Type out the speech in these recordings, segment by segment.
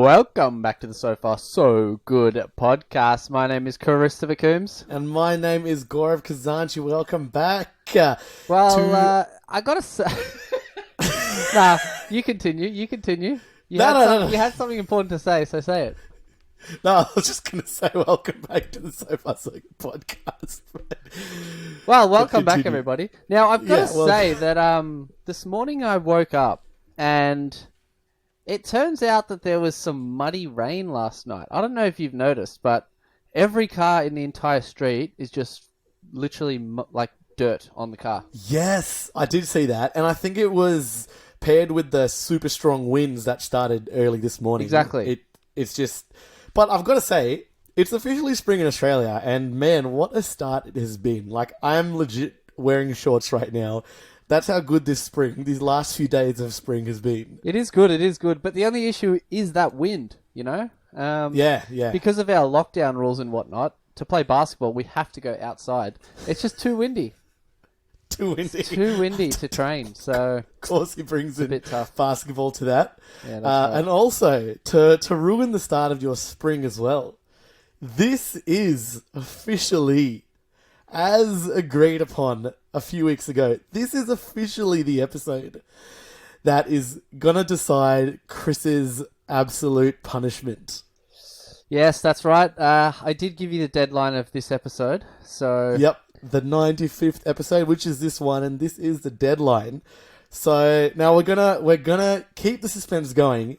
Welcome back to the So Far So Good podcast. My name is Christopher Coombs. And my name is Gaurav Khazanchi. Welcome back. I gotta say... Nah, you continue. You had something important to say, so say it. No, I was just going to say welcome back to the So Far So Good podcast. Well, welcome back, everybody. Now, I've got to say that this morning I woke up and it turns out that there was some muddy rain last night. I don't know if you've noticed, but every car in the entire street is just literally like dirt on the car. Yes, I did see that. And I think it was paired with the super strong winds that started early this morning. Exactly. It's just... But I've got to say, it's officially spring in Australia, and man, what a start it has been. Like, I'm legit wearing shorts right now. That's how good this spring, these last few days of spring has been. It is good. But the only issue is that wind, you know? Yeah. Because of our lockdown rules and whatnot, to play basketball, we have to go outside. It's just too windy. Too windy to train, so... Of course, he brings in a bit tough. Basketball to that. Yeah, that's right. And also, to ruin the start of your spring as well, this is officially, as agreed upon a few weeks ago, this is officially the episode that is going to decide Chris's absolute punishment. Yes, that's right. I did give you the deadline of this episode, so... Yep. The 95th episode, which is this one, and this is the deadline. So now we're gonna keep the suspense going,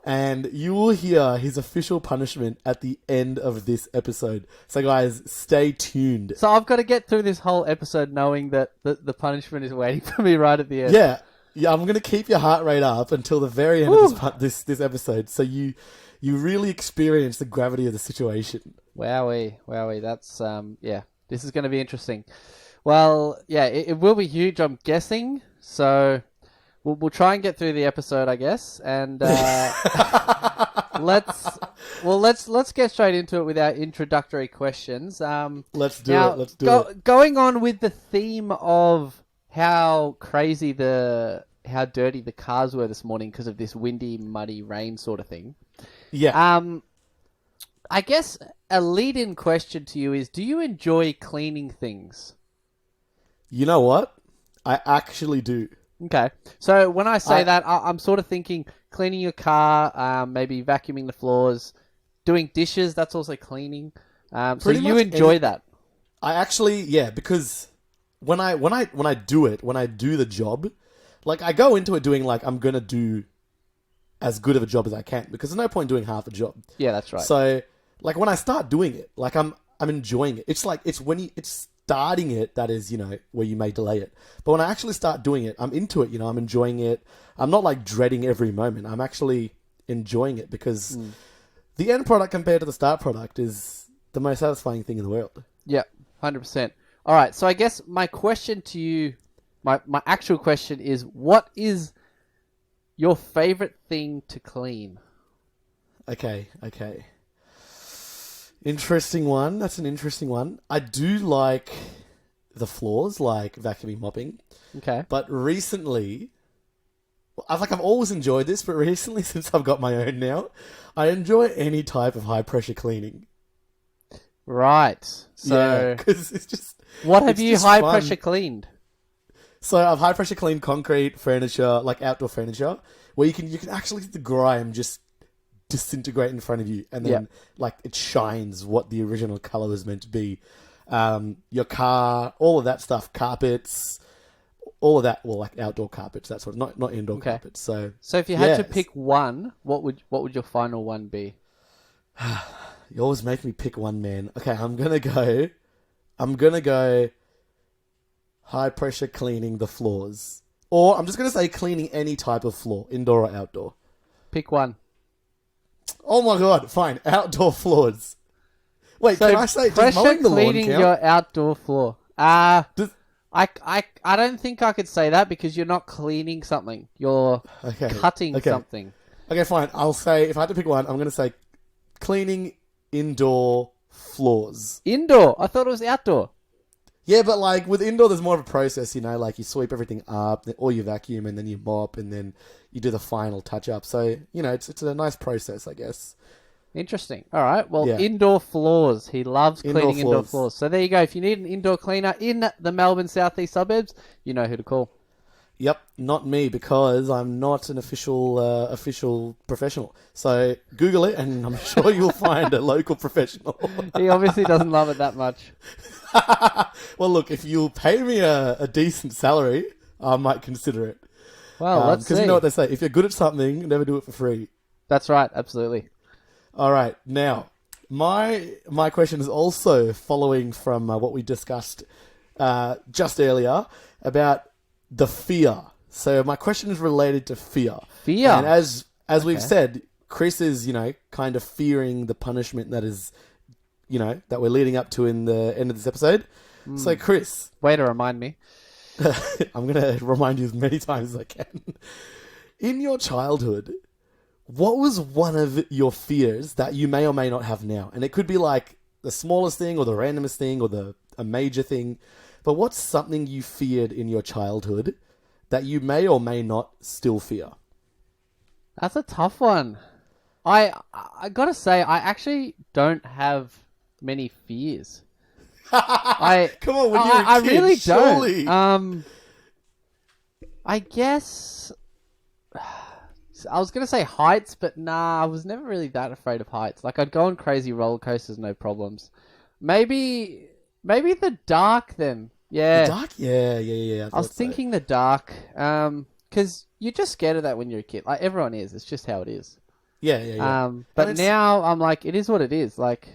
and you will hear his official punishment at the end of this episode. So guys, stay tuned. So I've got to get through this whole episode knowing that the punishment is waiting for me right at the end. Yeah. I'm gonna keep your heart rate up until the very end of this episode, so you really experience the gravity of the situation. Wowie. That's yeah. This is going to be interesting. Well, yeah, it will be huge, I'm guessing. So we'll try and get through the episode, I guess. And let's get straight into it with our introductory questions. Let's do it. Going on with the theme of how dirty the cars were this morning because of this windy, muddy rain sort of thing. Yeah. I guess a lead-in question to you is, do you enjoy cleaning things? You know what? I actually do. Okay. So when I say that, I'm sort of thinking cleaning your car, maybe vacuuming the floors, doing dishes, that's also cleaning. So you enjoy that? I actually, yeah, because when I do the job, like I go into it doing like I'm going to do as good of a job as I can, because there's no point doing half a job. Yeah, that's right. So like when I start doing it, like I'm enjoying it. It's like it's starting it that is, you know, where you may delay it. But when I actually start doing it, I'm into it, you know, I'm enjoying it. I'm not like dreading every moment. I'm actually enjoying it because the end product compared to the start product is the most satisfying thing in the world. Yeah, 100%. All right, so I guess my question to you, my actual question is, what is your favorite thing to clean? Okay. Interesting one. That's an interesting one. I do like the floors, like vacuuming, mopping. Okay. But recently, I've always enjoyed this, but recently, since I've got my own now, I enjoy any type of high pressure cleaning. Right. So, because it's just... What have you high pressure cleaned? So I've high pressure cleaned concrete, furniture, like outdoor furniture, where you can actually see the grime just disintegrate in front of you, and then like it shines what the original color was meant to be. Your car, all of that stuff, carpets, all of that. Well, like outdoor carpets, that's what, not indoor carpets. So if you had to pick one, what would your final one be? You always make me pick one, man. Okay, I'm gonna go high pressure cleaning the floors, or I'm just gonna say cleaning any type of floor, indoor or outdoor. Pick one. Oh my god, fine. Outdoor floors. Wait, so can I say pressure mowing the lawn cleaning count? your outdoor floor? I don't think I could say that because you're not cleaning something. You're cutting something. Okay, fine. I'll say, if I had to pick one, I'm going to say cleaning indoor floors. Indoor? I thought it was outdoor. Yeah, but like with indoor, there's more of a process, like you sweep everything up, or you vacuum, and then you mop, and then you do the final touch up. So, it's a nice process, I guess. Interesting. All right. Well, Yeah. indoor floors. He loves cleaning indoor floors. floors. So there you go. If you need an indoor cleaner in the Melbourne southeast suburbs, you know who to call. Yep, not me, because I'm not an official professional. So Google it, and I'm sure you'll find a local professional. He obviously doesn't love it that much. Well, look, if you'll pay me a decent salary, I might consider it. Well, let's see. Because you know what they say, if you're good at something, never do it for free. That's right, absolutely. All right, now, my question is also following from what we discussed just earlier about the fear. So my question is related to fear. Fear? And as we've said, Chris is, kind of fearing the punishment that is, that we're leading up to in the end of this episode. So, Chris. Way to remind me. I'm going to remind you as many times as I can. In your childhood, what was one of your fears that you may or may not have now? And it could be like the smallest thing or the randomest thing or a major thing. But what's something you feared in your childhood that you may or may not still fear? That's a tough one. I gotta say, I actually don't have many fears. Come on, when you're a kid, I really surely. don't. I guess I was gonna say heights, but nah, I was never really that afraid of heights. Like I'd go on crazy roller coasters, no problems. Maybe the dark then. Yeah. The dark? Yeah. I was thinking the dark. Because you're just scared of that when you're a kid. Like everyone is. It's just how it is. Yeah. But now I'm like, it is what it is. Like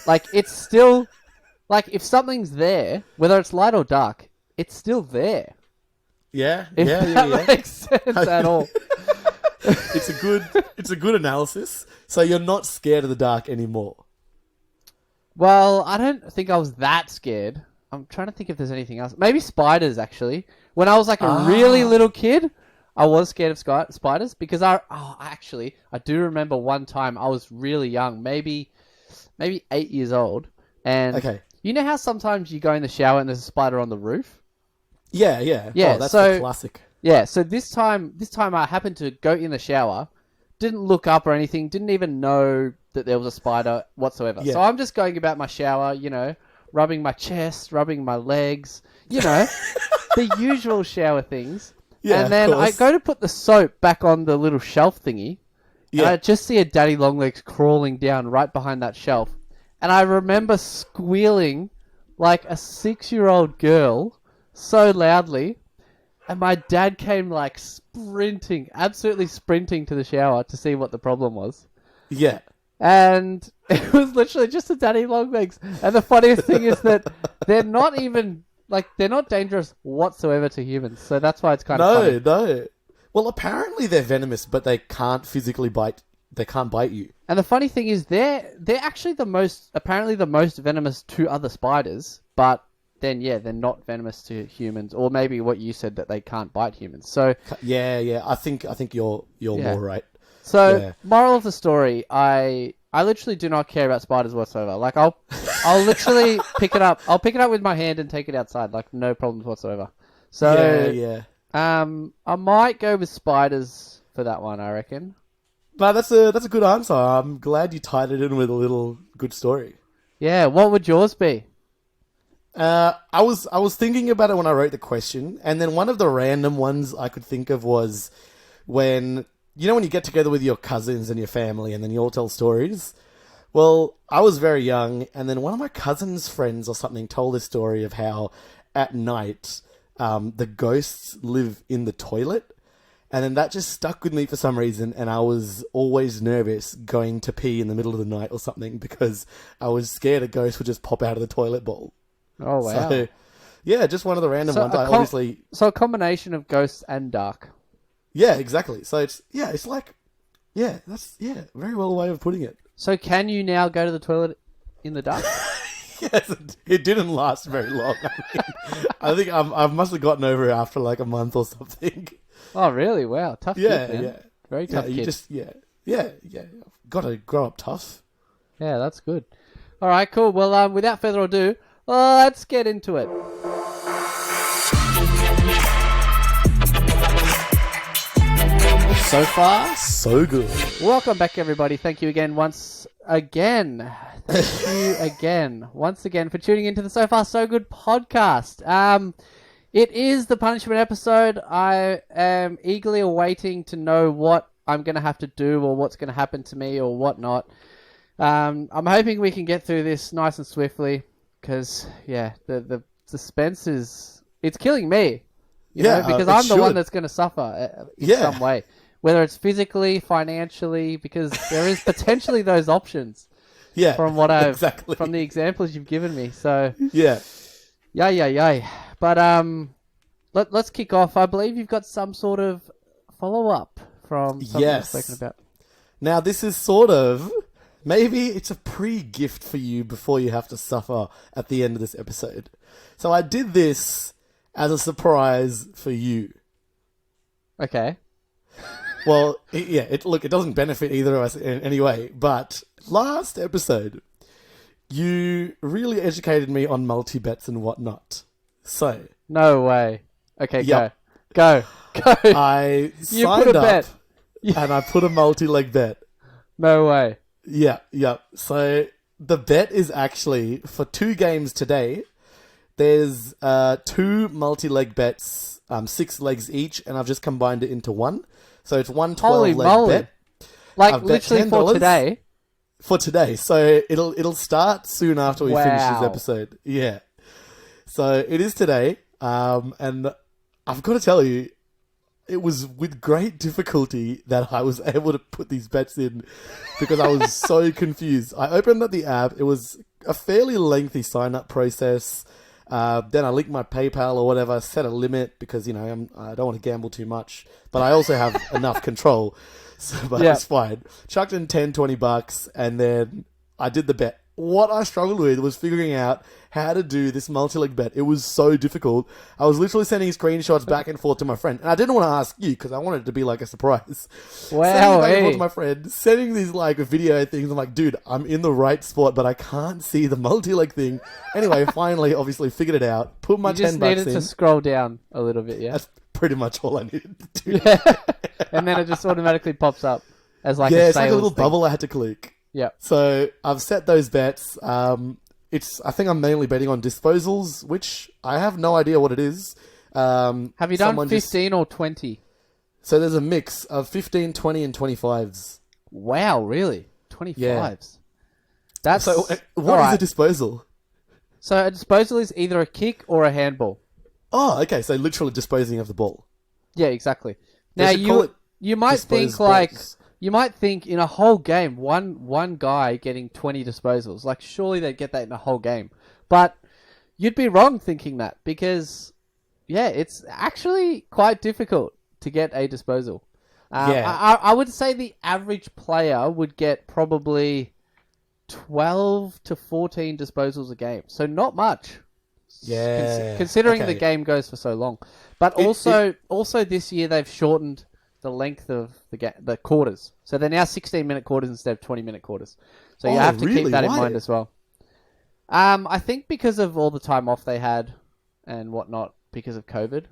it's still like if something's there, whether it's light or dark, it's still there. Yeah. If that makes sense at all. It's a good analysis. So you're not scared of the dark anymore. Well, I don't think I was that scared. I'm trying to think if there's anything else. Maybe spiders, actually. When I was like a really little kid, I was scared of spiders because I do remember one time I was really young, maybe 8 years old. And you know how sometimes you go in the shower and there's a spider on the roof? Yeah. Yeah, oh, that's the classic. Yeah, so this time I happened to go in the shower, didn't look up or anything, didn't even know that there was a spider whatsoever. Yeah. So I'm just going about my shower, rubbing my chest, rubbing my legs, the usual shower things. Yeah, and then I go to put the soap back on the little shelf thingy, and I just see a daddy longlegs crawling down right behind that shelf. And I remember squealing like a 6-year-old girl so loudly, and my dad came like absolutely sprinting to the shower to see what the problem was. Yeah. And it was literally just a daddy longlegs. And the funniest thing is that they're not even, they're not dangerous whatsoever to humans. So that's why it's kind of funny. No. Well, apparently they're venomous, but they can't physically bite. They can't bite you. And the funny thing is they're actually the most venomous to other spiders. But then, they're not venomous to humans. Or maybe what you said, that they can't bite humans. So yeah. I think you're more right. So, moral of the story, I literally do not care about spiders whatsoever. Like, I'll literally pick it up. I'll pick it up with my hand and take it outside. Like, no problems whatsoever. So, I might go with spiders for that one, I reckon. But that's a good answer. I'm glad you tied it in with a little good story. Yeah, what would yours be? I was thinking about it when I wrote the question, and then one of the random ones I could think of was when you get together with your cousins and your family and then you all tell stories? Well, I was very young, and then one of my cousin's friends or something told this story of how at night the ghosts live in the toilet. And then that just stuck with me for some reason, and I was always nervous going to pee in the middle of the night or something because I was scared a ghost would just pop out of the toilet bowl. Oh, wow. So, yeah, just one of the random ones. So a combination of ghosts and dark. Yeah, exactly. So it's like, that's very well a way of putting it. So can you now go to the toilet in the dark? Yes, it didn't last very long. I think I must have gotten over it after like a month or something. Oh, really? Wow. Tough kid, man. Yeah. Very tough kid. Got to grow up tough. Yeah, that's good. All right, cool. Well, without further ado, Well, let's get into it. So far, so good. Welcome back, everybody. Thank you again once again for tuning into the So Far So Good podcast. It is the punishment episode. I am eagerly awaiting to know what I'm going to have to do or what's going to happen to me or whatnot. I'm hoping we can get through this nice and swiftly because, the suspense it's killing me. You know, because I'm the one that's going to suffer in some way. Whether it's physically, financially, because there is potentially those options. Yeah, from what from the examples you've given me. So yeah. But let's kick off. I believe you've got some sort of follow up from something we've spoken about. Now this is sort of maybe it's a pre-gift for you before you have to suffer at the end of this episode. So I did this as a surprise for you. Okay. Well, it doesn't benefit either of us in any way, but last episode, you really educated me on multi-bets and whatnot. So... No way. Okay, go. I signed up and I put a multi-leg bet. No way. Yeah. So the bet is actually for 2 games today. There's 2 multi-leg bets, 6 legs each, and I've just combined it into one. So it's one 12-leg bet. Like literally for today? For today. So it'll start soon after we finish this episode. Yeah. So it is today. And I've got to tell you, it was with great difficulty that I was able to put these bets in because I was so confused. I opened up the app. It was a fairly lengthy sign-up process. Then I linked my PayPal or whatever, set a limit because, I don't want to gamble too much, but I also have enough control. But it's fine. Chucked in $10-20 and then I did the bet. What I struggled with was figuring out how to do this multi-leg bet. It was so difficult. I was literally sending screenshots back and forth to my friend. And I didn't want to ask you because I wanted it to be like a surprise. Wow. Sending back and forth to my friend, sending these like video things. I'm like, dude, I'm in the right spot, but I can't see the multi-leg thing. Anyway, finally, obviously figured it out. Put my $10 in. You just needed to scroll down a little bit, yeah? That's pretty much all I needed to do. Yeah. And then it just automatically pops up as like a it's like a little thing. bubble I had to click. Yeah. So I've set those bets. I think I'm mainly betting on disposals, which I have no idea what it is. Have you done 15 or 20? So there's a mix of 15, 20, and 25s. Wow, really? 25s? Yeah. That's so. What is a disposal? So a disposal is either a kick or a handball. Oh, okay. So literally disposing of the ball. Yeah, exactly. Now you might think balls. You might think in a whole game, one guy getting 20 disposals. Like, surely they'd get that in a whole game. But you'd be wrong thinking that because, it's actually quite difficult to get a disposal. I would say the average player would get probably 12 to 14 disposals a game. So not much. Yeah. Considering the game goes for so long. But also this year they've shortened the length of the quarters. So they're now 16-minute quarters instead of 20-minute quarters. So you have to keep that in mind as well. I think because of all the time off they had and whatnot because of COVID.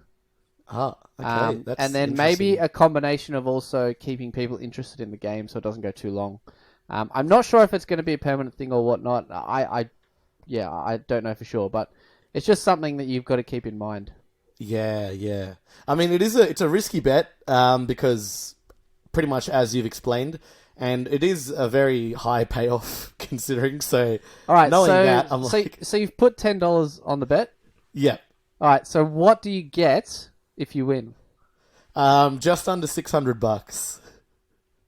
Ah, okay. That's and then maybe a combination of also keeping people interested in the game so it doesn't go too long. I'm not sure if it's going to be a permanent thing or whatnot. I don't know for sure, but it's just something that you've got to keep in mind. Yeah. I mean, it's a risky bet because pretty much as you've explained, and it is a very high payoff considering. So, all right, knowing that, I'm like, so you've put $10 on the bet. Yeah. All right. So what do you get if you win? Just under $600.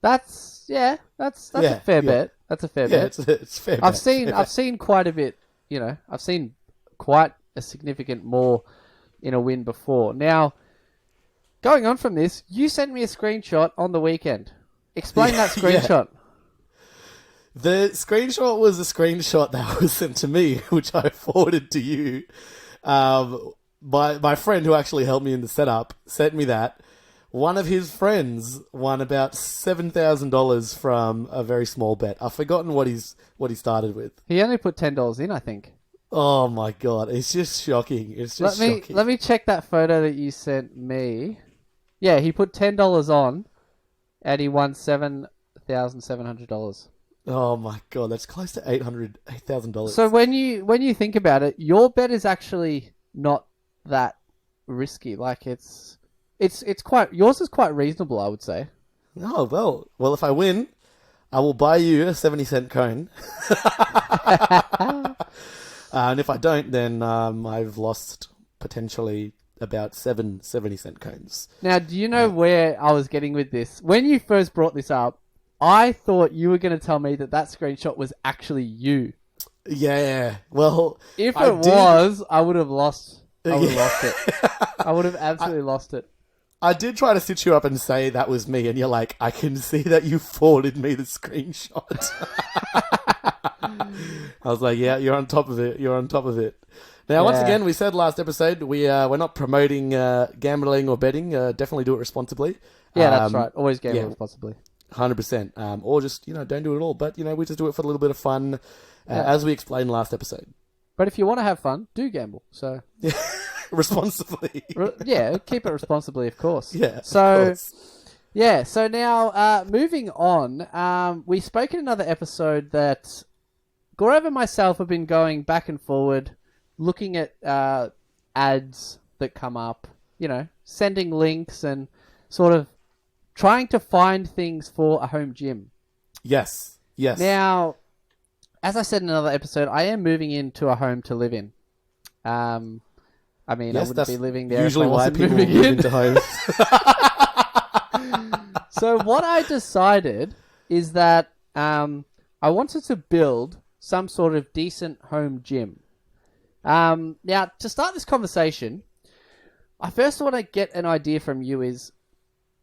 That's a fair bet. That's a fair bet. It's fair. I've seen quite a bit. I've seen quite a significant more in a win before. Now, going on from this, you sent me a screenshot on the weekend. Explain that screenshot. The screenshot was a screenshot that was sent to me, which I forwarded to you. My friend who actually helped me in the setup sent me that. One of his friends won about $7,000 from a very small bet. I've forgotten what he started with. He only put $10 in, I think. Oh my god, it's just shocking. It's just shocking. Let me check that photo that you sent me. Yeah, he put $10 on, and he won $7,700. Oh my god, that's close to $8,000. So when you think about it, your bet is actually not that risky. Like it's quite yours is quite reasonable, I would say. Oh well, if I win, I will buy you a 70-cent cone. And if I don't, then I've lost potentially about 7 70-cent cones. Now, do you know where I was getting with this? When you first brought this up, I thought you were going to tell me that screenshot was actually you. Yeah, well... If it was, I would have lost. I would have lost it. I would have absolutely lost it. I did try to stitch you up and say that was me, and you're like, I can see that you forwarded me the screenshot. I was like, yeah, you're on top of it. You're on top of it. Now, once again, we said last episode, we're not promoting gambling or betting. Definitely do it responsibly. Yeah, that's right. Always gamble responsibly. 100%. Or just, don't do it at all. But, we just do it for a little bit of fun, as we explained last episode. But if you want to have fun, do gamble. So responsibly. Keep it responsibly, of course. Yeah, so, of course. Yeah, so now, moving on, we spoke in another episode that Gaurav and myself have been going back and forward, looking at ads that come up, sending links and sort of trying to find things for a home gym. Yes. Now, as I said in another episode, I am moving into a home to live in. I wouldn't be living there usually if I wasn't why people moving move in. into homes. So what I decided is that I wanted to build some sort of decent home gym. Now, to start this conversation, I first want to get an idea from you is,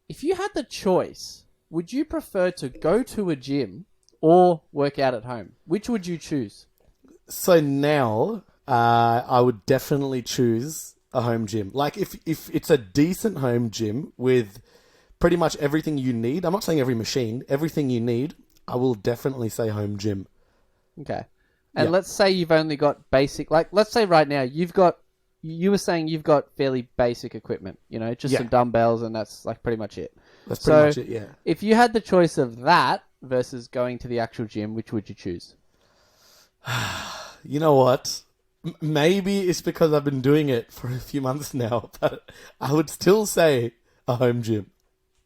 if you had the choice, would you prefer to go to a gym or work out at home? Which would you choose? So now, I would definitely choose a home gym. Like, if it's a decent home gym with pretty much everything you need, I'm not saying every machine, everything you need, I will definitely say home gym. Okay. And let's say you've only got basic, like, let's say right now you were saying you've got fairly basic equipment, just some dumbbells, and that's like pretty much it. That's pretty much it, yeah. If you had the choice of that versus going to the actual gym, which would you choose? You know what? Maybe it's because I've been doing it for a few months now, but I would still say a home gym.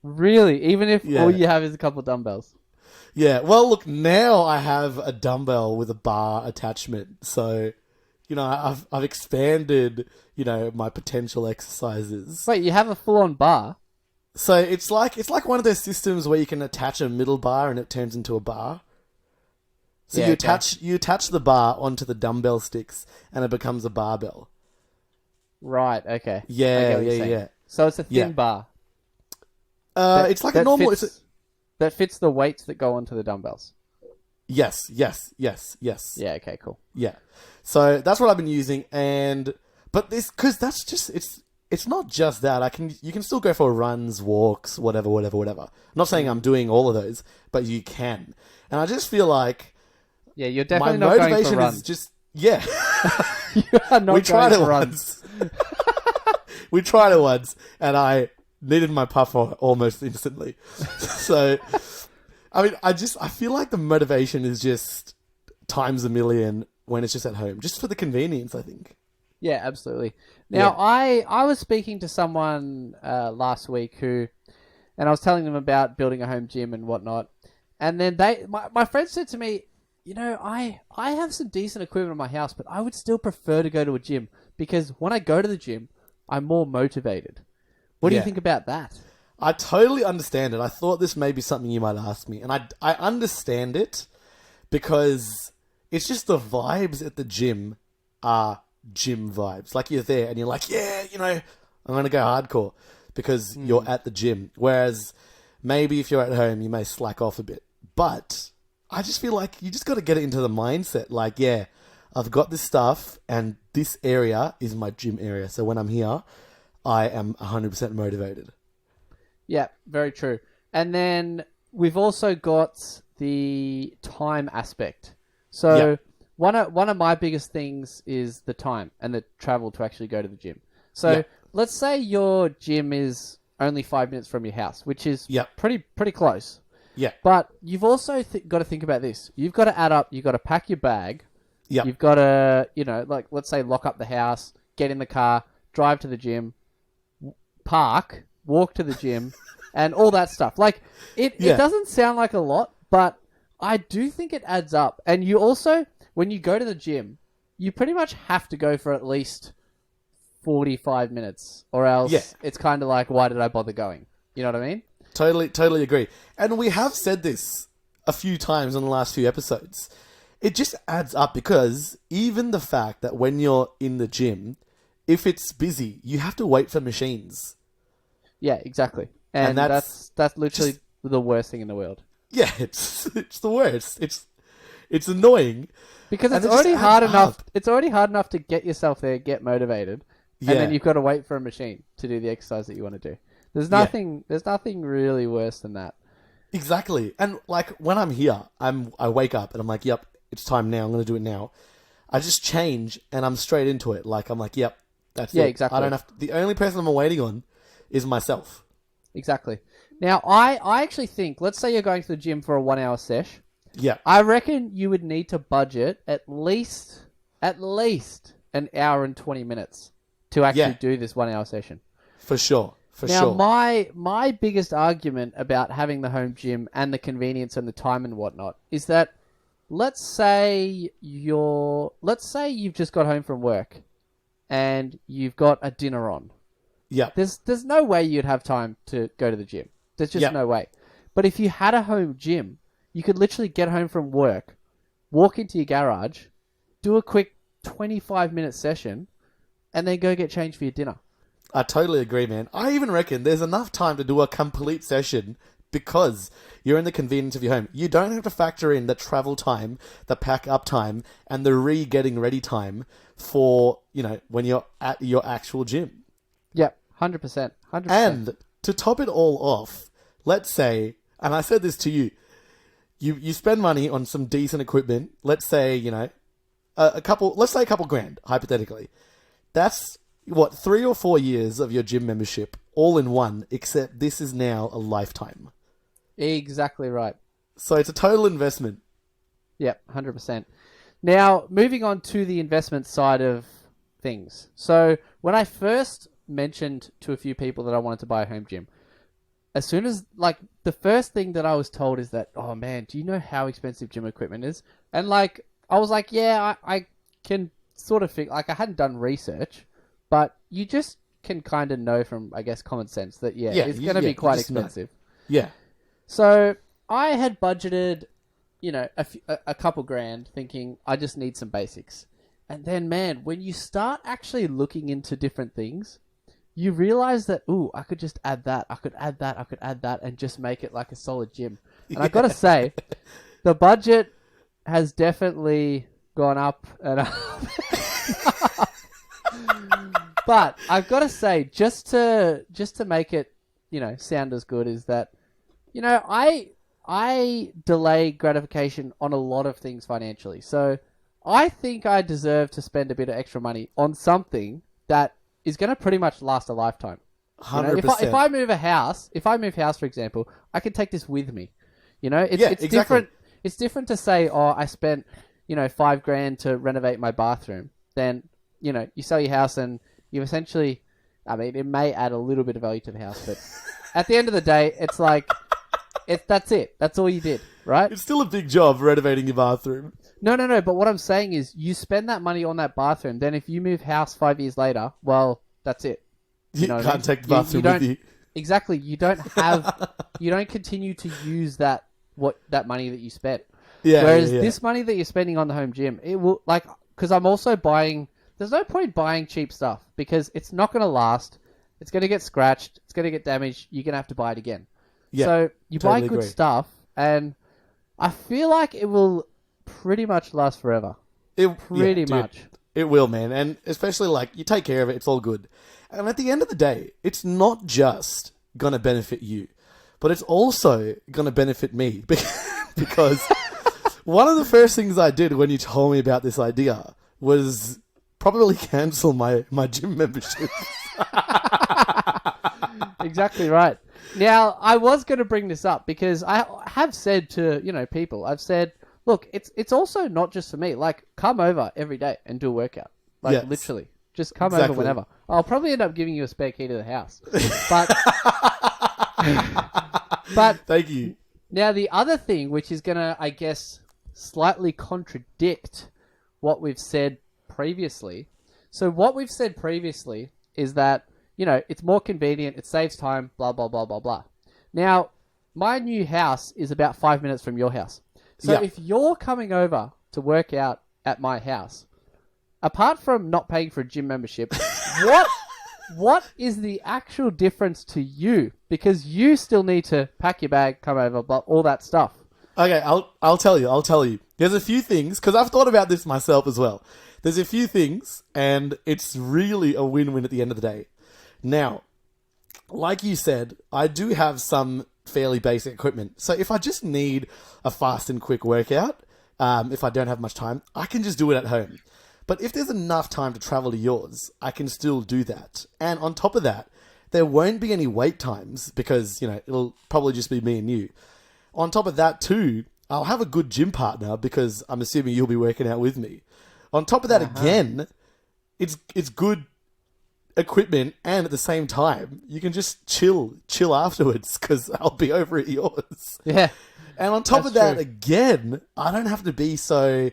Really? Even if all you have is a couple of dumbbells? Yeah, well, look, now I have a dumbbell with a bar attachment, so, I've expanded, my potential exercises. Wait, you have a full-on bar? So it's like one of those systems where you can attach a middle bar and it turns into a bar. So you attach the bar onto the dumbbell sticks and it becomes a barbell. Right, okay. Yeah. So it's a thin bar. It's like a normal... That fits the weights that go onto the dumbbells. Yes. Yeah, okay, cool. Yeah. So that's what I've been using, but because that's just it's not just that. You can still go for runs, walks, whatever. I'm not saying I'm doing all of those, but you can. And I just feel like you're definitely my not motivation going for runs. is just you are not we tried going it for runs. We tried it once, and I needed my puffer almost instantly. So, I feel like the motivation is just times a million when it's just at home, just for the convenience, I think. Yeah, absolutely. Now, I was speaking to someone last week and I was telling them about building a home gym and whatnot, and then my friend said to me, I have some decent equipment in my house, but I would still prefer to go to a gym because when I go to the gym, I'm more motivated. What do you think about that? I totally understand it. I thought this may be something you might ask me. And I understand it because it's just the vibes at the gym are gym vibes. Like, you're there and you're like, I'm going to go hardcore because you're at the gym. Whereas maybe if you're at home, you may slack off a bit. But I just feel like you just got to get it into the mindset. Like, I've got this stuff and this area is my gym area. So when I'm here, I am 100% motivated. Yeah, very true. And then we've also got the time aspect. So one of my biggest things is the time and the travel to actually go to the gym. So let's say your gym is only 5 minutes from your house, which is pretty close. Yeah. But you've also got to think about this. You've got to add up. You've got to pack your bag. Yeah. You've got to, like, let's say lock up the house, get in the car, drive to the gym, park, walk to the gym, and all that stuff. Like, it doesn't sound like a lot, but I do think it adds up. And you also, when you go to the gym, you pretty much have to go for at least 45 minutes, or else it's kind of like, why did I bother going? You know what I mean? Totally agree. And we have said this a few times in the last few episodes. It just adds up because even the fact that when you're in the gym, if it's busy, you have to wait for machines. Yeah, exactly. And that's literally the worst thing in the world. Yeah, it's the worst. It's annoying because it's already hard enough. It's already hard enough to get yourself there, get motivated, and then you've got to wait for a machine to do the exercise that you want to do. There's nothing really worse than that. Exactly. And like when I'm here, I wake up and I'm like, yep, it's time now. I'm going to do it now. I just change and I'm straight into it. Like I'm like, yep, that's it. Yeah, exactly. I don't have to, the only person I'm waiting on is myself. Exactly. Now, I actually think, let's say you're going to the gym for a 1 hour sesh. Yeah. I reckon you would need to budget at least an hour and 20 minutes to actually do this 1 hour session. For sure. Now, my biggest argument about having the home gym and the convenience and the time and whatnot is that let's say you've just got home from work and you've got a dinner on. Yeah. There's no way you'd have time to go to the gym. There's just no way. But if you had a home gym, you could literally get home from work, walk into your garage, do a quick 25-minute session, and then go get changed for your dinner. I totally agree, man. I even reckon there's enough time to do a complete session because you're in the convenience of your home. You don't have to factor in the travel time, the pack up time, and the getting ready time for, when you're at your actual gym. Yep, 100%. 100%. And to top it all off, let's say, and I said this to you, you spend money on some decent equipment. Let's say, a couple grand, hypothetically. That's 3 or 4 years of your gym membership all in one, except this is now a lifetime. Exactly right. So it's a total investment. Yep, 100%. Now, moving on to the investment side of things. So when I first mentioned to a few people that I wanted to buy a home gym, as soon as, the first thing that I was told is that, oh man, do you know how expensive gym equipment is? And I was like, yeah, I can sort of think, I hadn't done research, but you just can kind of know from, I guess, common sense that, it's going to be quite expensive. Know. Yeah. So I had budgeted, a couple grand thinking I just need some basics. And then, man, when you start actually looking into different things, you realize that, I could just add that, I could add that, and just make it like a solid gym. And I got to say, the budget has definitely gone up and up. But I've got to say, just to make it, sound as good, is that, I delay gratification on a lot of things financially. So I think I deserve to spend a bit of extra money on something that is going to pretty much last a lifetime. 100%. If I move house, for example, I can take this with me. It's exactly. different. It's different to say, I spent, $5 grand to renovate my bathroom. Then, you sell your house and you essentially, it may add a little bit of value to the house, but at the end of the day, it's like, that's it. That's all you did, right? It's still a big job renovating your bathroom. No. But what I'm saying is, you spend that money on that bathroom. Then, if you move house 5 years later, well, that's it. You can't take the bathroom with you. Exactly. You don't continue to use that money that you spent. Yeah. Whereas this money that you're spending on the home gym, it will because I'm also buying. There's no point buying cheap stuff because it's not going to last. It's going to get scratched. It's going to get damaged. You're going to have to buy it again. Yeah, so you buy good stuff, and I feel like it will pretty much last forever. Pretty much. It will, man. And especially you take care of it, it's all good. And at the end of the day, it's not just going to benefit you, but it's also going to benefit me because One of the first things I did when you told me about this idea was probably cancel my gym membership. Exactly right. Now, I was going to bring this up because I have said to, people, I've said, look, it's also not just for me. Like, come over every day and do a workout. Like, Yes. literally. Just come over whenever. I'll probably end up giving you a spare key to the house. But, but Thank you. now the other thing, which is going to, I guess, slightly contradict what we've said previously. So what we've said previously is that, it's more convenient, it saves time, blah, blah, blah, blah, blah. Now, my new house is about 5 minutes from your house. So if you're coming over to work out at my house, apart from not paying for a gym membership, what is the actual difference to you? Because you still need to pack your bag, come over, blah, all that stuff. Okay, I'll tell you. There's a few things, because I've thought about this myself as well. There's a few things, and it's really a win-win at the end of the day. Now, like you said, I do have some fairly basic equipment. So if I just need a fast and quick workout, if I don't have much time, I can just do it at home. But if there's enough time to travel to yours, I can still do that. And on top of that, there won't be any wait times because, it'll probably just be me and you. On top of that too, I'll have a good gym partner because I'm assuming you'll be working out with me. On top of that again, it's good equipment, and at the same time, you can just chill afterwards because I'll be over at yours. Yeah. And on top of that, again, I don't have to be so,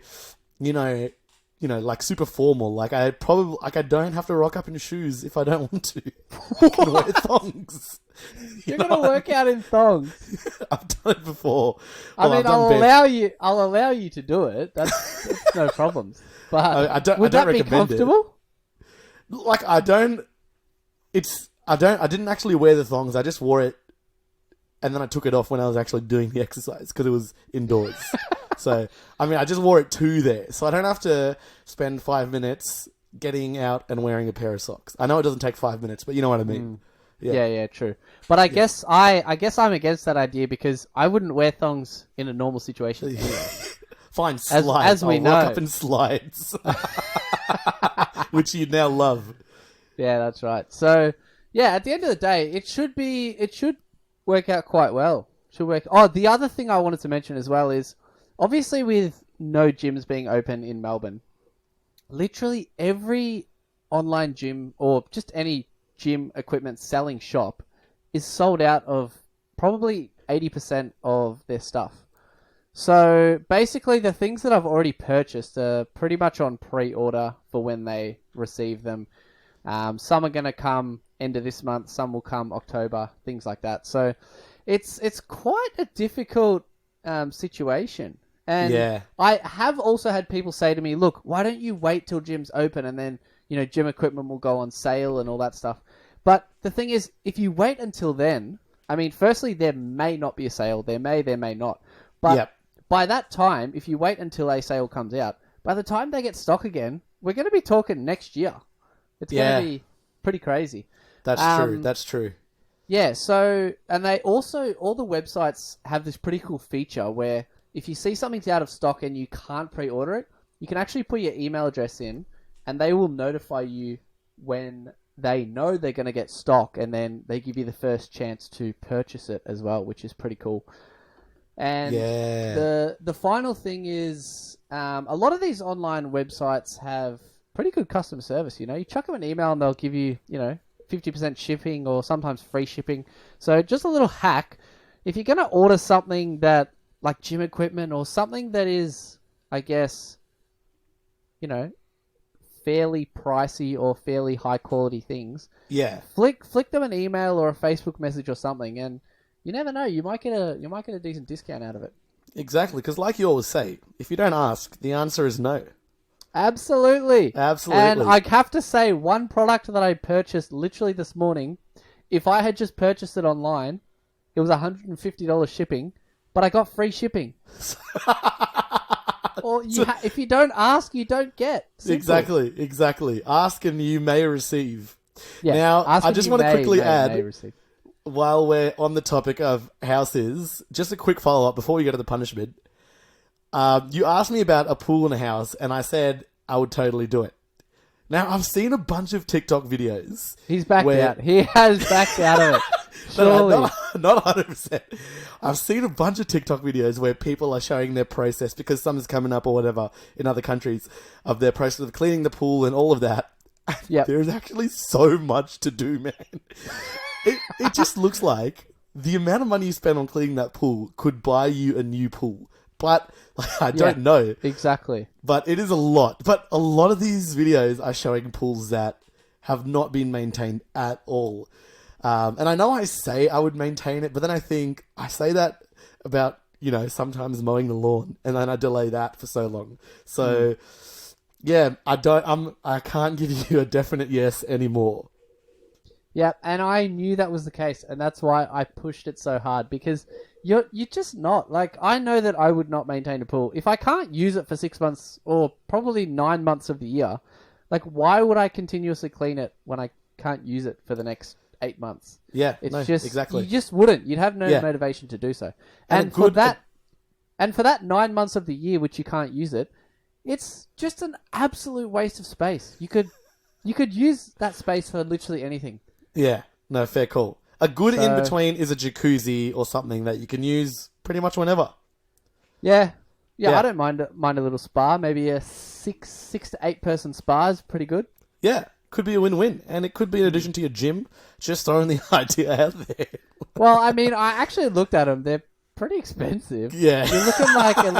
like super formal. Like I don't have to rock up in shoes if I don't want to. I can wear thongs. You're gonna work out in thongs. I've done it before. I'll allow you to do it. That's no problems. But I don't that be recommend comfortable? it. Like I didn't actually wear the thongs. I just wore it, and then I took it off when I was actually doing the exercise because it was indoors. So I just wore it to there, so I don't have to spend 5 minutes getting out and wearing a pair of socks. I know it doesn't take 5 minutes, but you know what I mean. Yeah, true. But I guess I'm against that idea because I wouldn't wear thongs in a normal situation. Fine, slides. As we I'll know, rock up in slides, which you now love. Yeah, that's right. So yeah, at the end of the day, it should work out quite well. Should work. Oh, the other thing I wanted to mention as well is obviously with no gyms being open in Melbourne, literally every online gym or just any gym equipment selling shop is sold out of probably 80% of their stuff. So basically the things that I've already purchased are pretty much on pre-order for when they receive them. Some are going to come end of this month, some will come October, things like that. So it's quite a difficult situation. And I have also had people say to me, look, why don't you wait till gyms open and then, gym equipment will go on sale and all that stuff. But the thing is, if you wait until then, firstly, there may not be a sale. There may not. But by that time, if you wait until a sale comes out, by the time they get stock again, we're going to be talking next year. It's going to be pretty crazy. That's true. Yeah, so, and they also, all the websites have this pretty cool feature where if you see something's out of stock and you can't pre-order it, you can actually put your email address in and they will notify you when they know they're going to get stock, and then they give you the first chance to purchase it as well, which is pretty cool. And the final thing is, a lot of these online websites have pretty good customer service. You chuck them an email and they'll give you, 50% shipping or sometimes free shipping. So just a little hack. If you're going to order something that, like gym equipment or something that is, I guess, fairly pricey or fairly high quality things. Yeah. Flick them an email or a Facebook message or something, and you never know, you might get a decent discount out of it. Exactly, because like you always say, if you don't ask, the answer is no. Absolutely. Absolutely. And I have to say, one product that I purchased literally this morning, if I had just purchased it online, it was $150 shipping, but I got free shipping. Or if you don't ask, you don't get. Simple. Exactly. Ask and you may receive. Yeah, now, I just want to quickly add, while we're on the topic of houses, just a quick follow-up before we go to the punishment. You asked me about a pool in a house, and I said I would totally do it. Now, I've seen a bunch of TikTok videos. He's backed out. He has backed out of it. Surely. Not 100%. I've seen a bunch of TikTok videos where people are showing their process, because summer's coming up or whatever in other countries, of their process of cleaning the pool and all of that. Yep. There's actually so much to do, man. It just looks like the amount of money you spend on cleaning that pool could buy you a new pool. But I don't know. Exactly. But it is a lot. But a lot of these videos are showing pools that have not been maintained at all. And I know I say I would maintain it, but then I say that about, sometimes mowing the lawn, and then I delay that for so long. So, yeah, I can't give you a definite yes anymore. Yeah, and I knew that was the case, and that's why I pushed it so hard, because you're just not. Like, I know that I would not maintain a pool. If I can't use it for 6 months, or probably 9 months of the year, like, why would I continuously clean it when I can't use it for the next 8 months? Yeah, exactly. You just wouldn't. You'd have no motivation to do so. And for that 9 months of the year which you can't use it, it's just an absolute waste of space. You could use that space for literally anything. Yeah, no, fair call. A good in-between is a jacuzzi or something that you can use pretty much whenever. Yeah, I don't mind a little spa. Maybe a six to 8 person spa is pretty good. Yeah, could be a win-win. And it could be in addition to your gym. Just throwing the idea out there. Well, I mean, I actually looked at them. They're pretty expensive. Yeah. You're looking like at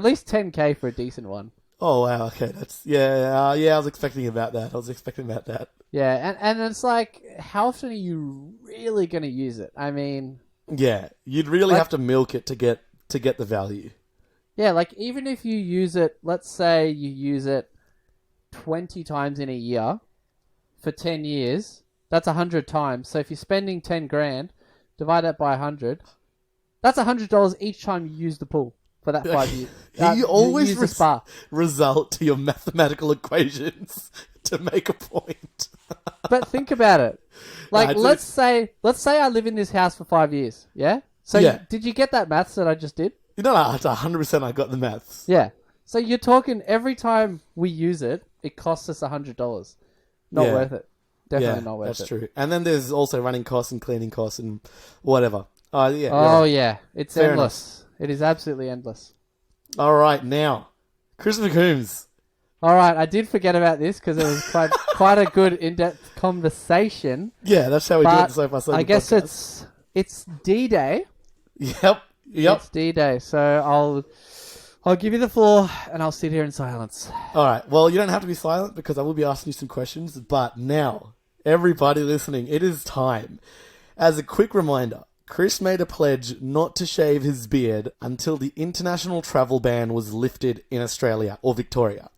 least 10K for a decent one. Oh, wow, okay. That's I was expecting about that. Yeah, and it's like, how often are you really going to use it? I mean... Yeah, you'd really have to milk it to get the value. Yeah, like, even if you use it, let's say you use it 20 times in a year for 10 years, that's 100 times. So if you're spending 10 grand, divide that by 100, that's $100 each time you use the pool for that 5 years. You always spa. result to your mathematical equations to make a point. But think about it. Like, let's say I live in this house for 5 years. Yeah. So did you get that maths that I just did? No, it's 100%. I got the maths. Yeah. So you're talking every time we use it, it costs us $100. Not worth it. Definitely not worth it. That's true. And then there's also running costs and cleaning costs and whatever. Yeah. It's Fair endless. Enough. It is absolutely endless. All right, now, Christopher Coombs. All right, I did forget about this because it was quite a good in-depth conversation. Yeah, that's how we do it so far. I guess it's D-Day. Yep. It's D-Day, so I'll give you the floor and I'll sit here in silence. All right. Well, you don't have to be silent because I will be asking you some questions. But now, everybody listening, it is time. As a quick reminder, Chris made a pledge not to shave his beard until the international travel ban was lifted in Australia or Victoria.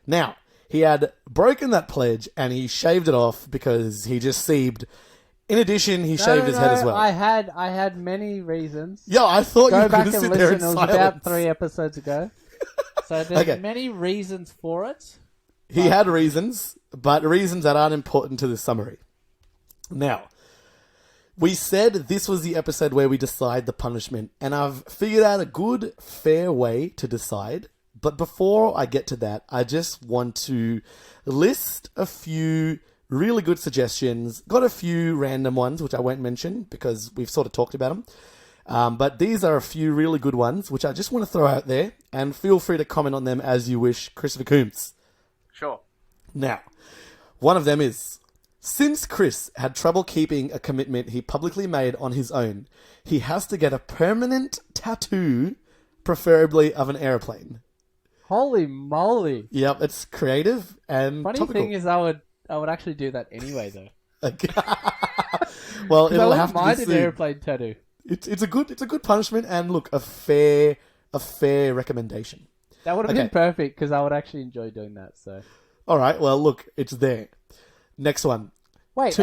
Now, he had broken that pledge and he shaved it off because he just seebed. In addition, he shaved his head as well. I had many reasons. Yeah, I thought you were going to sit there in silence. It was about 3 episodes ago. So there's many reasons for it. He had reasons, but reasons that aren't important to the summary. Now, we said this was the episode where we decide the punishment, and I've figured out a good, fair way to decide. But before I get to that, I just want to list a few really good suggestions. Got a few random ones, which I won't mention because we've sort of talked about them. But these are a few really good ones, which I just want to throw out there. And feel free to comment on them as you wish, Christopher Coombs. Sure. Now, one of them is, since Chris had trouble keeping a commitment he publicly made on his own, he has to get a permanent tattoo, preferably of an airplane. Holy moly. Yep, it's creative and Funny topical. thing is, I would actually do that anyway, though. Well, it'll have to be mind an soon. airplane tattoo. It's a good punishment, and look, a fair recommendation. That would have been perfect because I would actually enjoy doing that. So, all right, well, look, it's there. Next one. Wait,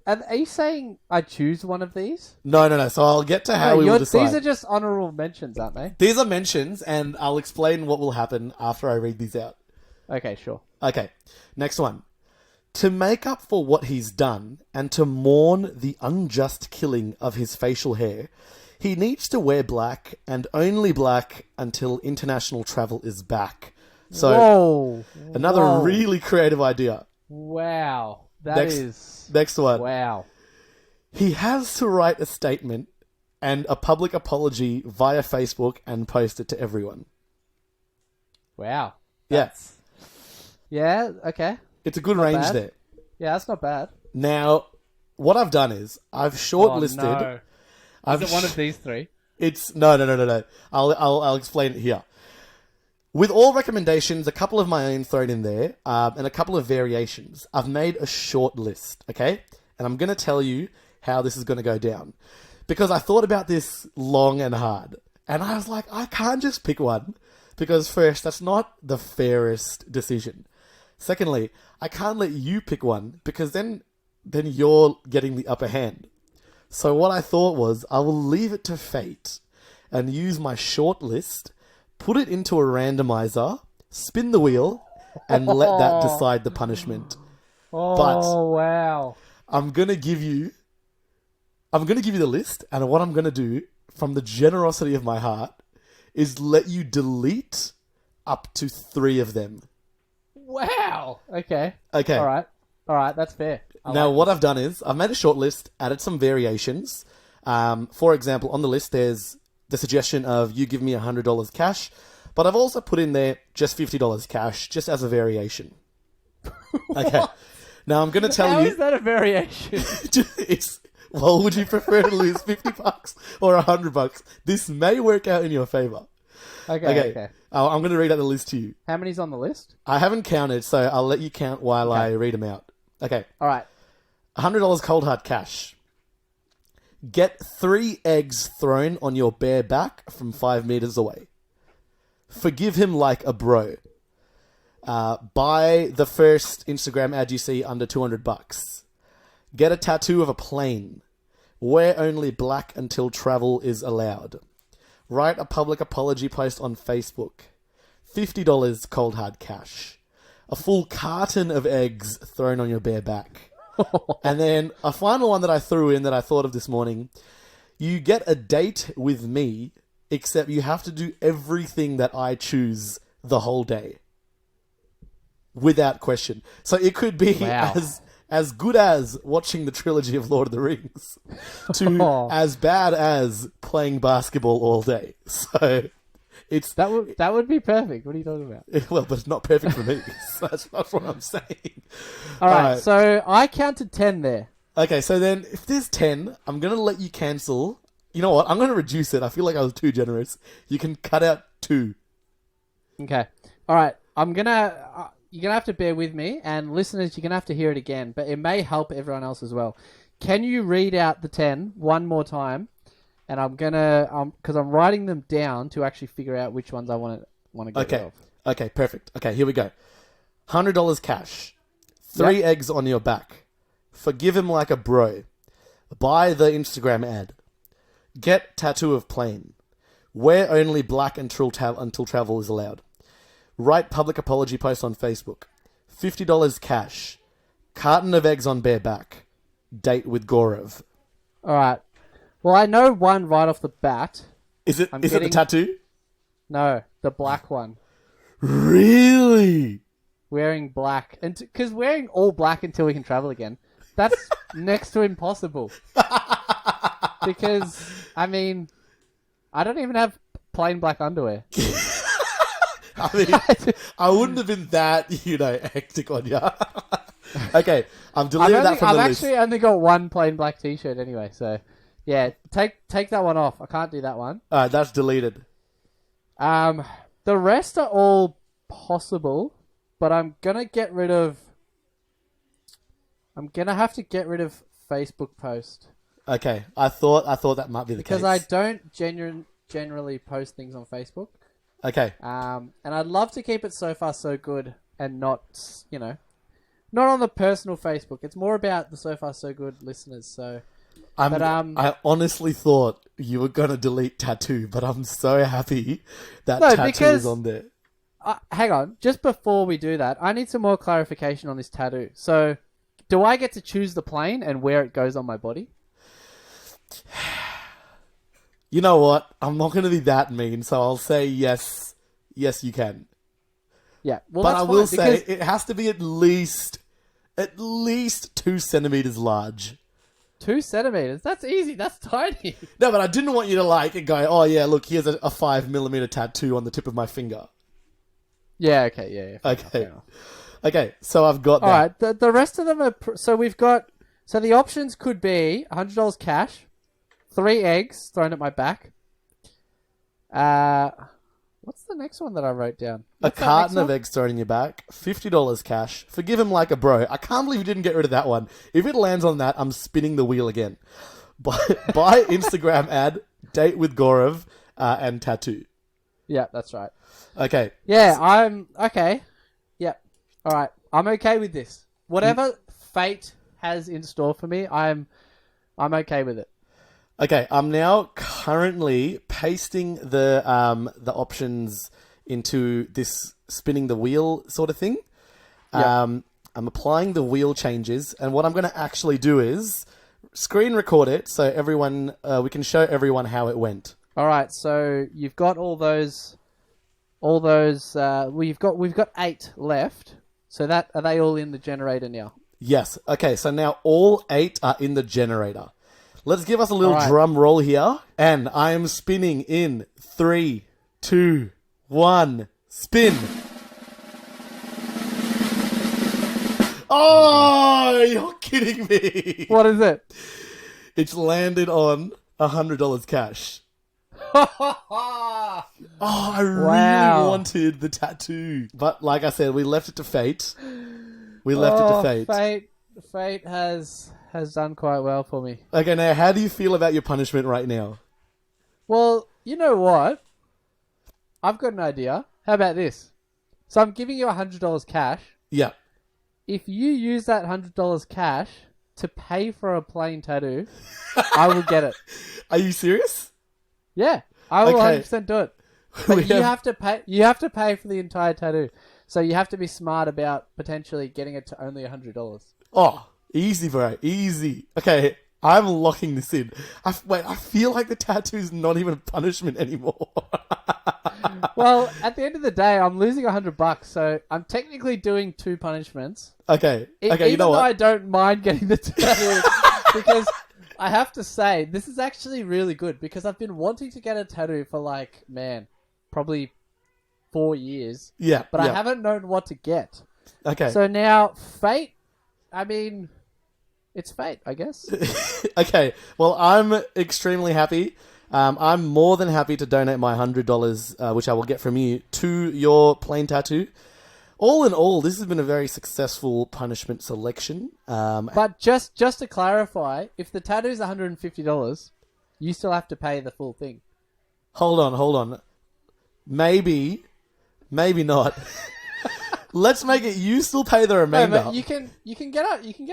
are you saying I choose one of these? No. So I'll get to how we will decide. These are just honourable mentions, aren't they? These are mentions, and I'll explain what will happen after I read these out. Okay, sure. Okay, next one. To make up for what he's done and to mourn the unjust killing of his facial hair, He needs to wear black and only black until international travel is back. So, another really creative idea. Wow. Next one. Wow. He has to write a statement and a public apology via Facebook and post it to everyone. Wow. Yes. Yeah, okay. It's a good range there. Yeah, that's not bad. Now, what I've done is I've shortlisted. Oh, no. Is it one of these three? It's no. I'll explain it here. With all recommendations, a couple of my own thrown in there, and a couple of variations. I've made a short list, okay? And I'm going to tell you how this is going to go down. Because I thought about this long and hard. And I was like, I can't just pick one. Because first, that's not the fairest decision. Secondly, I can't let you pick one. Because then you're getting the upper hand. So what I thought was, I will leave it to fate. And use my short list, put it into a randomizer, spin the wheel, and let that decide the punishment. Wow. I'm gonna give you the list, and what I'm gonna do, from the generosity of my heart, is let you delete up to 3 of them. Wow. Okay. All right. That's fair. What I've done is I've made a short list, added some variations. For example, on the list there's the suggestion of you give me $100 cash, but I've also put in there just $50 cash, just as a variation. Okay. Now I'm going to tell you. How is that a variation? Well, would you prefer to lose $50 or $100? This may work out in your favor. Okay. I'm going to read out the list to you. How many's on the list? I haven't counted, so I'll let you count while I read them out. Okay. All right. $100 cold hard cash. Get 3 eggs thrown on your bare back from 5 meters away. Forgive him like a bro. Buy the first Instagram ad you see under $200. Get a tattoo of a plane. Wear only black until travel is allowed. Write a public apology post on Facebook. $50 cold hard cash. A full carton of eggs thrown on your bare back. And then a final one that I threw in that I thought of this morning. You get a date with me, except you have to do everything that I choose the whole day. Without question. So it could be as good as watching the trilogy of Lord of the Rings to as bad as playing basketball all day. So it's that would be perfect. What are you talking about? Well, but it's not perfect for me. So that's what I'm saying. All right. So I counted 10 there. Okay, so then if there's 10, I'm going to let you cancel. You know what? I'm going to reduce it. I feel like I was too generous. You can cut out 2. Okay. All right. You're going to have to bear with me, and listeners, you're going to have to hear it again, but it may help everyone else as well. Can you read out the 10 one more time? And I'm going to, because I'm writing them down to actually figure out which ones I want to get rid of. Okay, perfect. Okay, here we go. $100 cash. 3 eggs on your back. Forgive him like a bro. Buy the Instagram ad. Get tattoo of plane. Wear only black until travel is allowed. Write public apology post on Facebook. $50 cash. Carton of eggs on bare back. Date with Gaurav. All right. Well, I know one right off the bat. Is it the tattoo? No, the black one. Really? Wearing black. Because wearing all black until we can travel again, that's next to impossible. Because, I mean, I don't even have plain black underwear. I mean, I wouldn't have been that, hectic on you. Okay, I'm deleting that from the list. I've actually only got one plain black t-shirt anyway, so yeah, take that one off. I can't do that one. That's deleted. The rest are all possible, but I'm gonna have to get rid of Facebook post. Okay, I thought that might be the case. Because I don't generally post things on Facebook. Okay. And I'd love to keep it so far so good and not on the personal Facebook. It's more about the so far so good listeners. So, I honestly thought you were gonna delete tattoo, but I'm so happy that tattoo is on there. Hang on, just before we do that, I need some more clarification on this tattoo. So, do I get to choose the plane and where it goes on my body? You know what? I'm not going to be that mean, so I'll say yes. Yes, you can. Yeah. Well, but that's I will fine, say because it has to be at least 2 centimeters large. 2 centimeters. That's easy. That's tiny. No, but I didn't want you to like go, oh yeah, look, here's a 5mm tattoo on the tip of my finger. Yeah. Okay. Yeah. Okay. Okay, so I've got that. All right. The rest of them are... So we've got... So the options could be $100 cash, 3 eggs thrown at my back. What's the next one that I wrote down? A carton of eggs thrown in your back, $50 cash. Forgive him like a bro. I can't believe you didn't get rid of that one. If it lands on that, I'm spinning the wheel again. Buy Instagram ad, date with Gaurav, and tattoo. Yeah, that's right. Okay. Yeah, I'm... Okay. Yep. All right. I'm okay with this. Whatever fate has in store for me, I'm okay with it. Okay, I'm now currently pasting the options into this spinning the wheel sort of thing. Yep. I'm applying the wheel changes, and what I'm going to actually do is screen record it so everyone we can show everyone how it went. All right, so you've got all those. We've got 8 left. So are they all in the generator now? Yes. Okay, so now all 8 are in the generator. Let's give us a little drum roll here. And I am spinning in 3, 2, 1, spin. Oh, you're kidding me. What is it? It's landed on $100 cash. Oh, I really wanted the tattoo. But like I said, we left it to fate. Fate has done quite well for me. Okay, now how do you feel about your punishment right now? Well, you know what? I've got an idea. How about this? So I'm giving you $100 cash. Yeah. If you use that $100 cash to pay for a plain tattoo, I will get it. Are you serious? Yeah, I will 100% do it. But you have to pay. You have to pay for the entire tattoo. So you have to be smart about potentially getting it to only $100. Oh, easy, bro. Easy. Okay, I'm locking this in. I feel like the tattoo's not even a punishment anymore. Well, at the end of the day, I'm losing $100, so I'm technically doing 2 punishments. Okay. You know what? Even though I don't mind getting the tattoo, because I have to say, this is actually really good, because I've been wanting to get a tattoo for probably 4 years. Yeah. But I haven't known what to get. Okay. So now, fate, I mean, it's fate, I guess. Okay. Well, I'm extremely happy. I'm more than happy to donate my $100, which I will get from you, to your plain tattoo. All in all, this has been a very successful punishment selection. But just to clarify, if the tattoo is $150, you still have to pay the full thing. Hold on. Maybe not. Let's make it. You still pay the remainder. No, you can get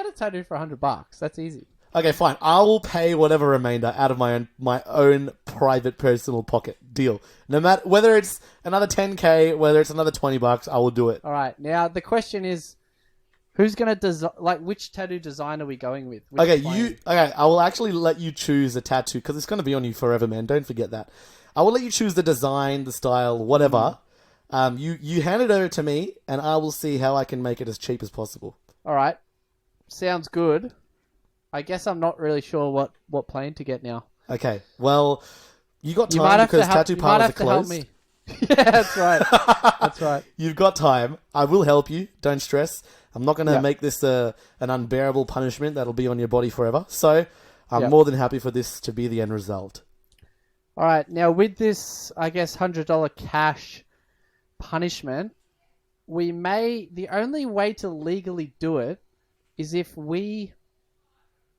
a tattoo for $100. That's easy. Okay, fine. I will pay whatever remainder out of my own private personal pocket. Deal. No matter whether it's another $10K, whether it's another $20, I will do it. All right. Now the question is, who's gonna design? Which tattoo design are we going with? Okay, I will actually let you choose a tattoo because it's going to be on you forever, man. Don't forget that. I will let you choose the design, the style, whatever. You hand it over to me, and I will see how I can make it as cheap as possible. All right. Sounds good. I guess I'm not really sure what plane to get now. Okay. Well, you got time because tattoo parlors are closed. You might have to help me. Yeah, that's right. That's right. You've got time. I will help you. Don't stress. I'm not going to make this an unbearable punishment that'll be on your body forever. So I'm more than happy for this to be the end result. All right. Now, with this, I guess, $100 cash punishment, the only way to legally do it is if we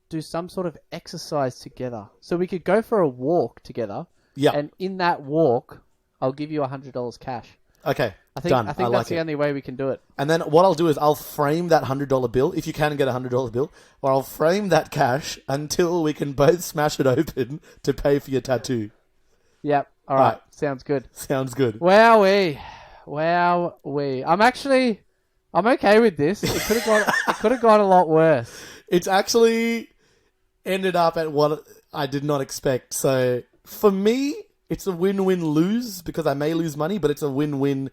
do some sort of exercise together. So we could go for a walk together. Yeah. And in that walk, I'll give you $100 cash. Okay. Done. I think that's the only way we can do it. And then what I'll do is I'll frame that $100 bill, if you can get a $100 bill, or I'll frame that cash until we can both smash it open to pay for your tattoo. Yep. All right. Sounds good. Sounds good. Wowee. I'm okay with this. It could have gone a lot worse. It's actually ended up at what I did not expect. So For me, it's a win-win-lose because I may lose money, but it's a win-win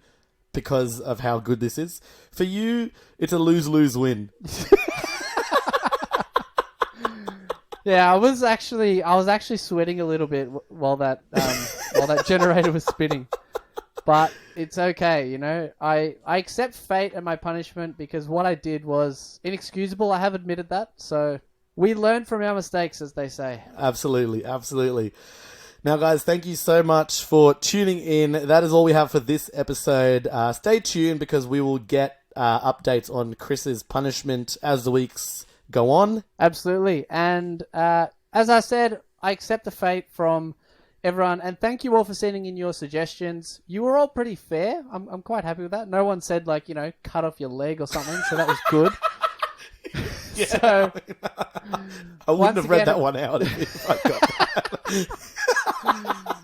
because of how good this is. For you, it's a lose-lose-win. Yeah, I was actually sweating a little bit while that generator was spinning. But it's okay, you know. I accept fate and my punishment because what I did was inexcusable. I have admitted that. So we learn from our mistakes, as they say. Absolutely, absolutely. Now, guys, thank you so much for tuning in. That is all we have for this episode. Stay tuned because we will get updates on Chris's punishment as the weeks go on. Absolutely. And as I said, I accept the fate from everyone. And thank you all for sending in your suggestions. You were all pretty fair. I'm quite happy with that. No one said, like, you know, cut off your leg or something. So that was good. Yeah, So, I wouldn't have read that one out if I got that.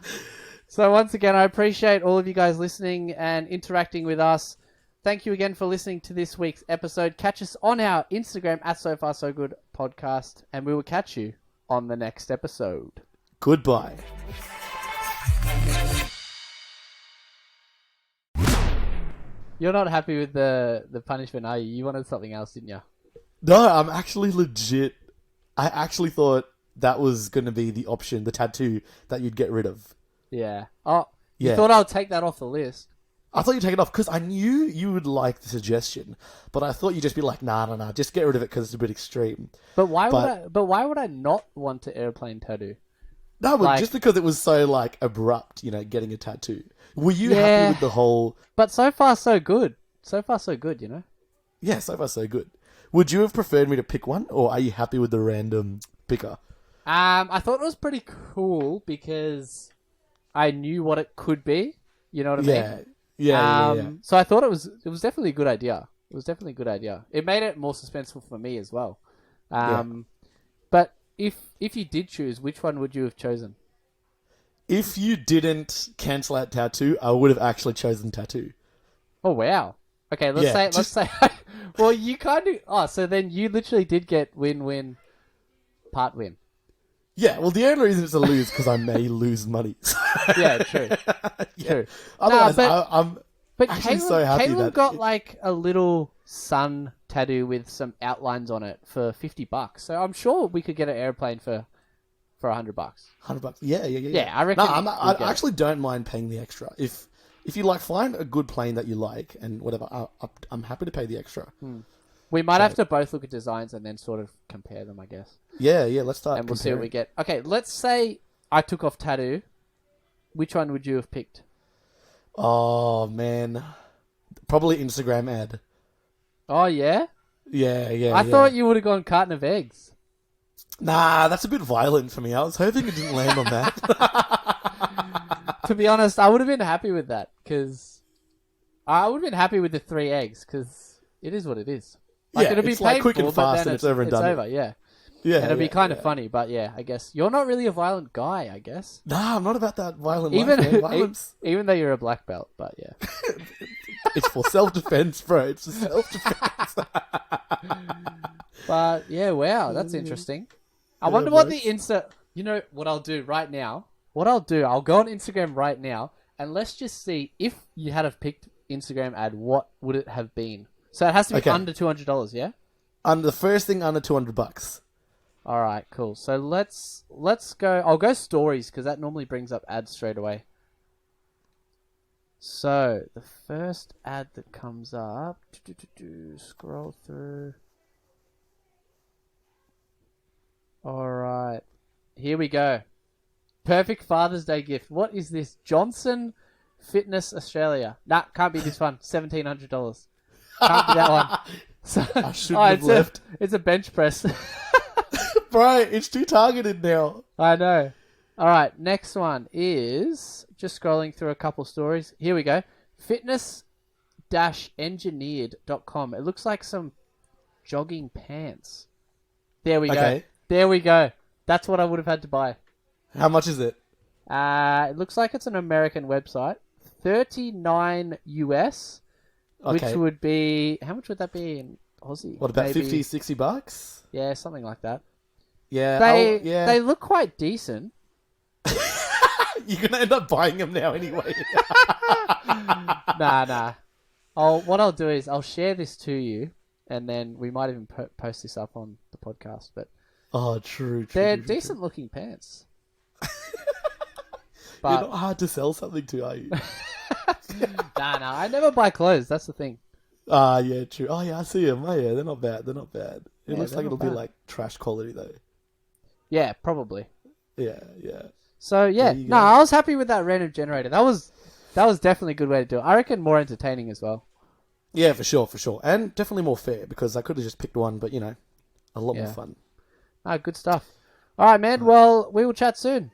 So once again, I appreciate all of you guys listening and interacting with us. Thank you again for listening to this week's episode. Catch us on our Instagram at So Far So Good Podcast, and we will catch you on the next episode. Goodbye. You're not happy with the punishment, are you? You wanted something else, didn't you? No, I'm actually legit. I actually thought that was going to be the option, the tattoo that you'd get rid of. Yeah. Oh, you Yeah. thought I'll take that off the list? I thought you'd take it off because I knew you would like the suggestion, but I thought you'd just be like, nah, just get rid of it because it's a bit extreme. But why would I not want an airplane tattoo? No, but Like- just because it was so like abrupt, you know, getting a tattoo. Were you happy with the whole? But so far, so good. So far, so good, you know? Yeah, so far so good. Would you have preferred me to pick one, or are you happy with the random picker? I thought it was pretty cool because I knew what it could be. You know what I mean? Yeah. So I thought it was definitely a good idea. It was definitely a good idea. It made it more suspenseful for me as well. But if you did choose, which one would you have chosen? If you didn't cancel out tattoo, I would have actually chosen tattoo. Oh wow. Okay, let's say. Well, you kind of. Oh, so then you literally did get win-win, part win. Yeah, well, the only reason it's a lose because I may lose money. Yeah, true. True. Otherwise, No, I'm But actually Caleb, so happy Caleb that got like a little sun tattoo with some outlines on it for $50. So I'm sure we could get an airplane for $100. $100. Yeah. Yeah, I reckon. No, I we'll get actually don't mind paying the extra. If you like, find a good plane that you like and whatever, I'm happy to pay the extra. We might have to both look at designs and then sort of compare them, I guess. Yeah. Let's start. And we'll see what we get. Okay, let's say I took off tattoo. Which one would you have picked? Oh man, probably Instagram ad. Oh yeah. Yeah. I thought you would have gone carton of eggs. Nah, that's a bit violent for me. I was hoping it didn't land on that. To be honest, I would have been happy with that because I would have been happy with the 3 eggs because it is what it is. Like, Yeah, it'll be it's like painful, quick and but fast then and it's over and done with. over, yeah. Yeah, And it'll be kind of funny, but yeah, I guess you're not really a violent guy. I guess Nah, I'm not about that violent even life, man. Violence. even though you're a black belt, but yeah. It's for self-defense, bro. It's for self-defense. But yeah, wow, that's interesting. I Yeah, wonder what bro. the Insta. You know what I'll do right now? I'll go on Instagram right now and let's just see if you had have picked Instagram ad, what would it have been? So it has to be Okay. under $200, yeah? The first thing under $200. All right, cool. So let's go. I'll go stories because that normally brings up ads straight away. So the first ad that comes up, scroll through. All right, here we go. Perfect Father's Day gift. What is this? Johnson Fitness Australia. Nah, can't be this one. $1,700. Can't be that one. So, I shouldn't have left. It's a bench press. Bro, it's too targeted now. I know. All right, next one is just scrolling through a couple stories. Here we go. Fitness-engineered.com. It looks like some jogging pants. There we go. Okay. There we go. That's what I would have had to buy. How much is it? It looks like it's an American website. $39 US, Okay. which would be... How much would that be in Aussie? What, about Maybe- 50, 60 bucks? Yeah, something like that. Yeah. They look quite decent. You're gonna end up buying them now anyway. Nah. What I'll do is I'll share this to you, and then we might even post this up on the podcast. But true. They're decent looking pants. But you're not hard to sell something to, are you? Nah. I never buy clothes. That's the thing. Yeah, true. Oh, yeah, I see them. Oh, yeah, they're not bad. It looks like it'll be like trash quality though. Yeah, probably. Yeah. So yeah, no, I was happy with that random generator. That was definitely a good way to do it. I reckon more entertaining as well. Yeah, for sure, and definitely more fair because I could have just picked one, but a lot more fun. Good stuff. All right, man. Well, we will chat soon.